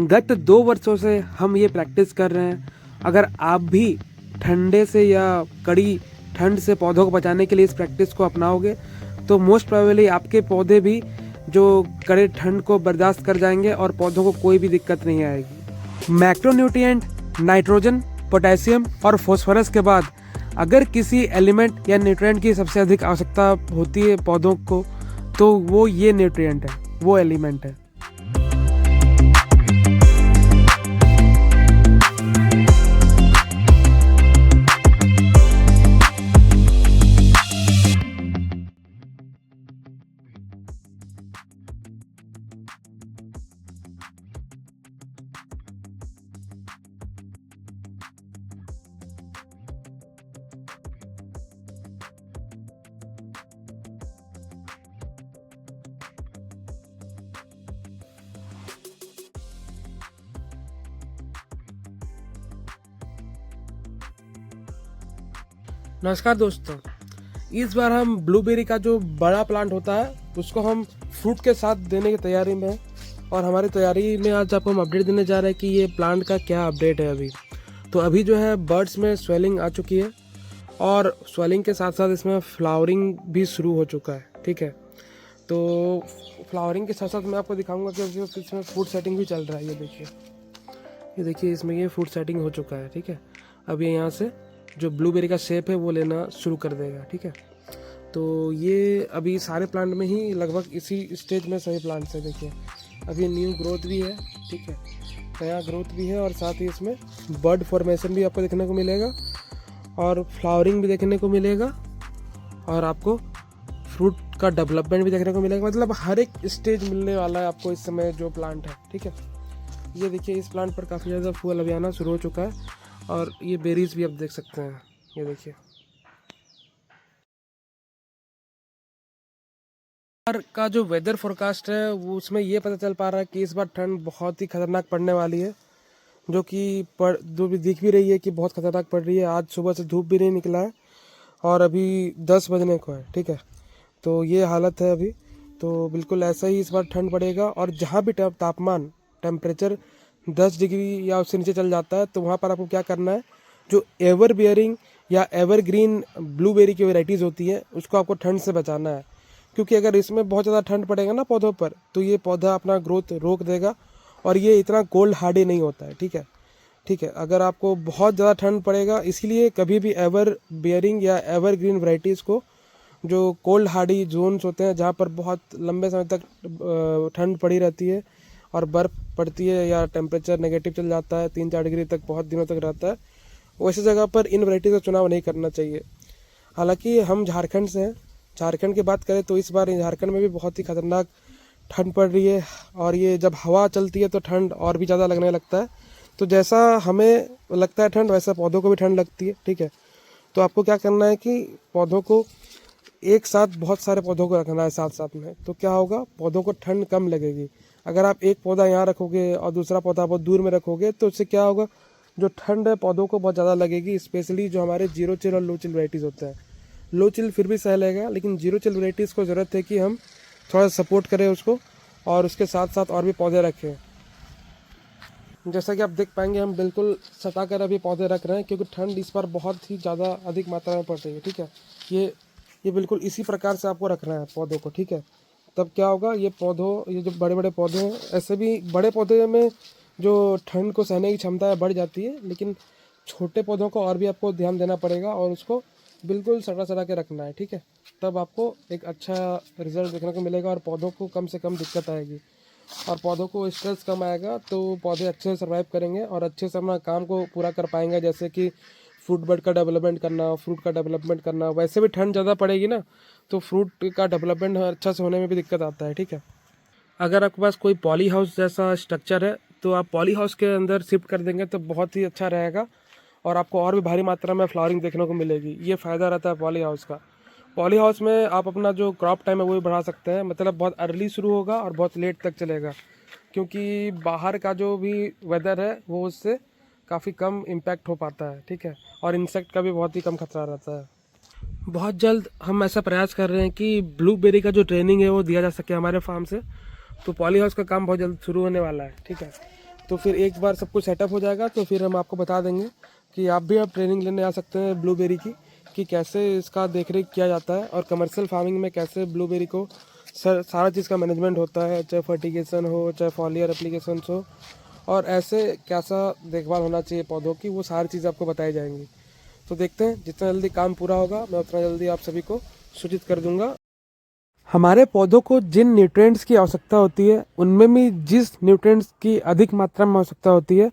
गत 2 वर्षों से हम ये प्रैक्टिस कर रहे हैं। अगर आप भी ठंडे से या कड़ी ठंड से पौधों को बचाने के लिए इस प्रैक्टिस को अपनाओगे तो मोस्ट प्रोबेबली आपके पौधे भी जो कड़े ठंड को बर्दाश्त कर जाएंगे और पौधों को कोई भी दिक्कत नहीं आएगी। मैक्रोन्यूट्रिएंट, नाइट्रोजन, पोटेशियम और फॉस्फोरस के बाद अगर किसी एलिमेंट या न्यूट्रिएंट की सबसे अधिक आवश्यकता होती है पौधों को तो वो ये न्यूट्रिएंट है, वो एलिमेंट है। नमस्कार दोस्तों, इस बार हम ब्लूबेरी का जो बड़ा प्लांट होता है उसको हम फ्रूट के साथ देने की तैयारी में हैं और हमारी तैयारी में आज आपको हम अपडेट देने जा रहे हैं कि ये प्लांट का क्या अपडेट है अभी। तो अभी जो है बर्ड्स में स्वेलिंग आ चुकी है और स्वेलिंग के साथ साथ इसमें फ्लावरिंग भी शुरू हो चुका है। ठीक है, तो फ्लावरिंग के साथ साथ मैं आपको दिखाऊंगा कि इसमें फ्रूट सेटिंग भी चल रहा है। ये देखिए इसमें ये फ्रूट सेटिंग हो चुका है। ठीक है, अब ये यहाँ से जो ब्लूबेरी का शेप है वो लेना शुरू कर देगा। ठीक है, तो ये अभी सारे प्लांट में ही लगभग इसी स्टेज में सभी प्लांट्स है। देखिए अभी न्यू ग्रोथ भी है। ठीक है, नया ग्रोथ भी है और साथ ही इसमें बर्ड फॉर्मेशन भी आपको देखने को मिलेगा और फ्लावरिंग भी देखने को मिलेगा और आपको फ्रूट का डेवलपमेंट भी देखने को मिलेगा। मतलब हर एक स्टेज मिलने वाला है आपको इस समय जो प्लांट है। ठीक है, ये देखिए इस प्लांट पर काफ़ी ज़्यादा फूल अभी आना शुरू हो चुका है और ये बेरीज भी आप देख सकते हैं। ये देखिए बार का जो वेदर फोरकास्ट है वो उसमें ये पता चल पा रहा है कि इस बार ठंड बहुत ही खतरनाक पड़ने वाली है, जो भी दिख भी रही है कि बहुत खतरनाक पड़ रही है। आज सुबह से धूप भी नहीं निकला है और अभी 10 बजने को है। ठीक है, तो ये हालत है अभी। तो बिल्कुल ऐसा ही इस बार ठंड पड़ेगा और जहाँ भी तापमान टेम्परेचर 10 डिग्री या उससे नीचे चल जाता है तो वहाँ पर आपको क्या करना है, जो एवर बियरिंग या एवरग्रीन ब्लूबेरी की वेराइटीज़ होती है उसको आपको ठंड से बचाना है। क्योंकि अगर इसमें बहुत ज़्यादा ठंड पड़ेगा ना पौधों पर तो ये पौधा अपना ग्रोथ रोक देगा और ये इतना कोल्ड हार्डी नहीं होता है। ठीक है, अगर आपको बहुत ज़्यादा ठंड पड़ेगा इसीलिए कभी भी एवर बियरिंग या एवरग्रीन वैरायटीज़ को, जो कोल्ड हार्डी जोन्स होते हैं जहाँ पर बहुत लंबे समय तक ठंड पड़ी रहती है और बर्फ़ पड़ती है या टेम्परेचर नेगेटिव चल जाता है 3-4 डिग्री तक बहुत दिनों तक रहता है, वैसी जगह पर इन वैरायटीज़ का चुनाव नहीं करना चाहिए। हालांकि हम झारखंड से हैं, झारखंड की बात करें तो इस बार झारखंड में भी बहुत ही खतरनाक ठंड पड़ रही है और ये जब हवा चलती है तो ठंड और भी ज़्यादा लगने लगता है। तो जैसा हमें लगता है ठंड वैसा पौधों को भी ठंड लगती है। ठीक है, तो आपको क्या करना है कि पौधों को एक साथ बहुत सारे पौधों को रखना है साथ साथ में, तो क्या होगा पौधों को ठंड कम लगेगी। अगर आप एक पौधा यहाँ रखोगे और दूसरा पौधा बहुत दूर में रखोगे तो उससे क्या होगा, जो ठंड है पौधों को बहुत ज़्यादा लगेगी। स्पेशली जो हमारे जीरो चिल और लो चिल वैराइटीज़ होते हैं, लो चिल फिर भी सह लेगा लेकिन जीरो चिल वैराइटीज़ को ज़रूरत है कि हम थोड़ा सपोर्ट करें उसको और उसके साथ साथ और भी पौधे रखें। जैसा कि आप देख पाएंगे हम बिल्कुल सटा कर अभी पौधे रख रहे हैं क्योंकि ठंड इस बार बहुत ही ज़्यादा अधिक मात्रा में पड़ रही है। ठीक है, ये बिल्कुल इसी प्रकार से आपको रखना है पौधों को। ठीक है, तब क्या होगा, ये जो बड़े बड़े पौधे हैं, ऐसे भी बड़े पौधे में जो ठंड को सहने की क्षमता है बढ़ जाती है, लेकिन छोटे पौधों को और भी आपको ध्यान देना पड़ेगा और उसको बिल्कुल सटा के रखना है। ठीक है, तब आपको एक अच्छा रिजल्ट देखने को मिलेगा और पौधों को कम से कम दिक्कत आएगी और पौधों को स्ट्रेस कम आएगा तो पौधे अच्छे से सर्वाइव करेंगे और अच्छे से अपना काम को पूरा कर पाएंगे। जैसे कि फ्रूट बर्ड का डेवलपमेंट करना, फ्रूट का डेवलपमेंट करना। वैसे भी ठंड ज़्यादा पड़ेगी ना तो फ्रूट का डेवलपमेंट अच्छा से होने में भी दिक्कत आता है। ठीक है, अगर आपके पास कोई पॉली हाउस जैसा स्ट्रक्चर है तो आप पॉली हाउस के अंदर शिफ्ट कर देंगे तो बहुत ही अच्छा रहेगा और आपको और भी भारी मात्रा में फ्लावरिंग देखने को मिलेगी। ये फ़ायदा रहता है पॉली हाउस का। पॉली हाउस में आप अपना जो क्रॉप टाइम है वो भी बढ़ा सकते हैं, मतलब बहुत अर्ली शुरू होगा और बहुत लेट तक चलेगा क्योंकि बाहर का जो भी वेदर है वो उससे काफ़ी कम इम्पैक्ट हो पाता है। ठीक है, और इंसेक्ट का भी बहुत ही कम खतरा रहता है। बहुत जल्द हम ऐसा प्रयास कर रहे हैं कि ब्लूबेरी का जो ट्रेनिंग है वो दिया जा सके हमारे फार्म से, तो पॉली हाउस का काम बहुत जल्द शुरू होने वाला है। ठीक है, तो फिर एक बार सब कुछ सेटअप हो जाएगा तो फिर हम आपको बता देंगे कि आप भी अब ट्रेनिंग लेने आ सकते हैं ब्लूबेरी की, कि कैसे इसका देखरेख किया जाता है और कमर्शियल फार्मिंग में कैसे ब्लूबेरी को सारा चीज़ का मैनेजमेंट होता है, चाहे फर्टिगेशन हो, चाहे फॉलियर एप्लीकेशंस हो, और ऐसे कैसा देखभाल होना चाहिए पौधों की, वो सारी चीज़ आपको बताई जाएंगी। तो देखते हैं, जितना जल्दी काम पूरा होगा मैं उतना जल्दी आप सभी को सूचित कर दूंगा। हमारे पौधों को जिन न्यूट्रिएंट्स की आवश्यकता होती है, उनमें भी जिस न्यूट्रिएंट्स की अधिक मात्रा में आवश्यकता होती है,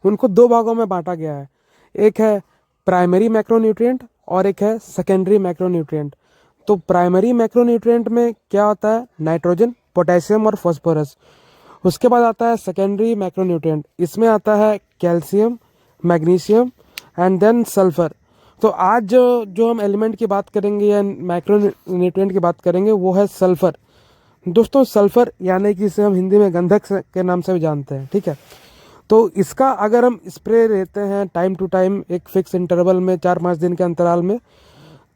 उनको दो भागों में बांटा गया है। एक है प्राइमरी मैक्रोन्यूट्रिएंट और एक है सेकेंडरी मैक्रोन्यूट्रिएंट। तो प्राइमरी मैक्रोन्यूट्रिएंट में क्या होता है? नाइट्रोजन, पोटेशियम और फास्फोरस। उसके बाद आता है सेकेंडरी मैक्रोन्यूट्रिएंट, इसमें आता है calcium, magnesium and then sulphur. तो आज जो हम एलिमेंट की बात करेंगे या मैक्रोन्यूट्रिएंट की बात करेंगे वो है सल्फर। दोस्तों सल्फर यानी कि इसे हम हिंदी में गंधक के नाम से भी जानते हैं, ठीक है। तो इसका अगर हम स्प्रे लेते हैं टाइम टू टाइम, एक फिक्स इंटरवल में 4-5 दिन के अंतराल में,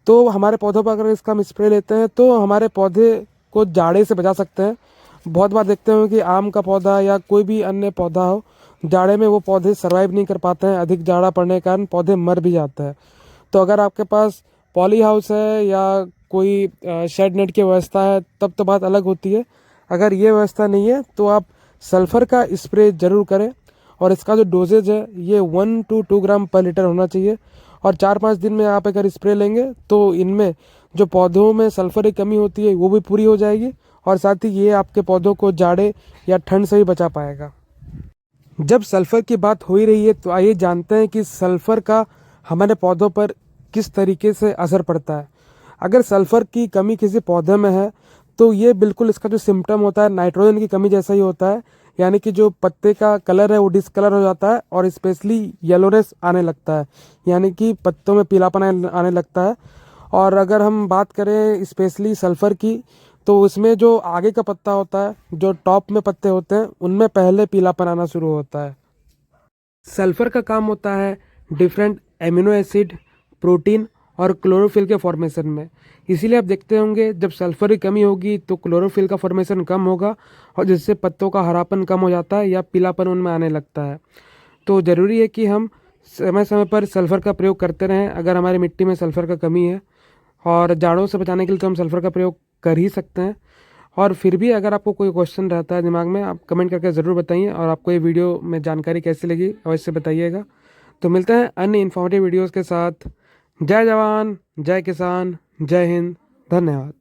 तो हमारे पौधों पर अगर इसका हम स्प्रे लेते हैं तो हमारे पौधे को जाड़े से बचा सकते हैं। बहुत बार देखते हैं कि आम का पौधा या कोई भी अन्य पौधा हो, जाड़े में वो पौधे सर्वाइव नहीं कर पाते हैं, अधिक जाड़ा पड़ने के कारण पौधे मर भी जाते हैं। तो अगर आपके पास पॉली हाउस है या कोई शेड नेट की व्यवस्था है तब तो बात अलग होती है। अगर ये व्यवस्था नहीं है तो आप सल्फ़र का स्प्रे ज़रूर करें, और इसका जो डोजेज है ये 1 to 2 ग्राम पर लीटर होना चाहिए। और 4-5 दिन में आप अगर स्प्रे लेंगे तो इनमें जो पौधों में सल्फ़र की कमी होती है वो भी पूरी हो जाएगी, और साथ ही ये आपके पौधों को जाड़े या ठंड से भी बचा पाएगा। जब सल्फ़र की बात हो ही रही है तो आइए जानते हैं कि सल्फ़र का हमारे पौधों पर किस तरीके से असर पड़ता है। अगर सल्फ़र की कमी किसी पौधे में है तो ये बिल्कुल इसका जो सिम्टम होता है नाइट्रोजन की कमी जैसा ही होता है, यानी कि जो पत्ते का कलर है वो डिसकलर हो जाता है और स्पेशली येलोनेस आने लगता है, यानी कि पत्तों में पीलापन आने लगता है। और अगर हम बात करें स्पेशली सल्फ़र की, तो उसमें जो आगे का पत्ता होता है, जो टॉप में पत्ते होते हैं, उनमें पहले पीलापन आना शुरू होता है। सल्फ़र का काम होता है डिफरेंट एमिनो एसिड, प्रोटीन और क्लोरोफिल के फॉर्मेशन में। इसीलिए आप देखते होंगे जब सल्फ़र की कमी होगी तो क्लोरोफिल का फॉर्मेशन कम होगा, और जिससे पत्तों का हरापन कम हो जाता है या पीलापन उनमें आने लगता है। तो ज़रूरी है कि हम समय समय पर सल्फ़र का प्रयोग करते रहें अगर हमारी मिट्टी में सल्फ़र का कमी है। और जाड़ों से बचाने के लिए तो हम सल्फ़र का प्रयोग कर ही सकते हैं। और फिर भी अगर आपको कोई क्वेश्चन रहता है दिमाग में, आप कमेंट करके ज़रूर बताइए, और आपको ये वीडियो में जानकारी कैसी लगी अवश्य बताइएगा। तो मिलते हैं अन्य इन्फॉर्मेटिव वीडियोज़ के साथ। जय जवान, जय किसान, जय हिंद, धन्यवाद।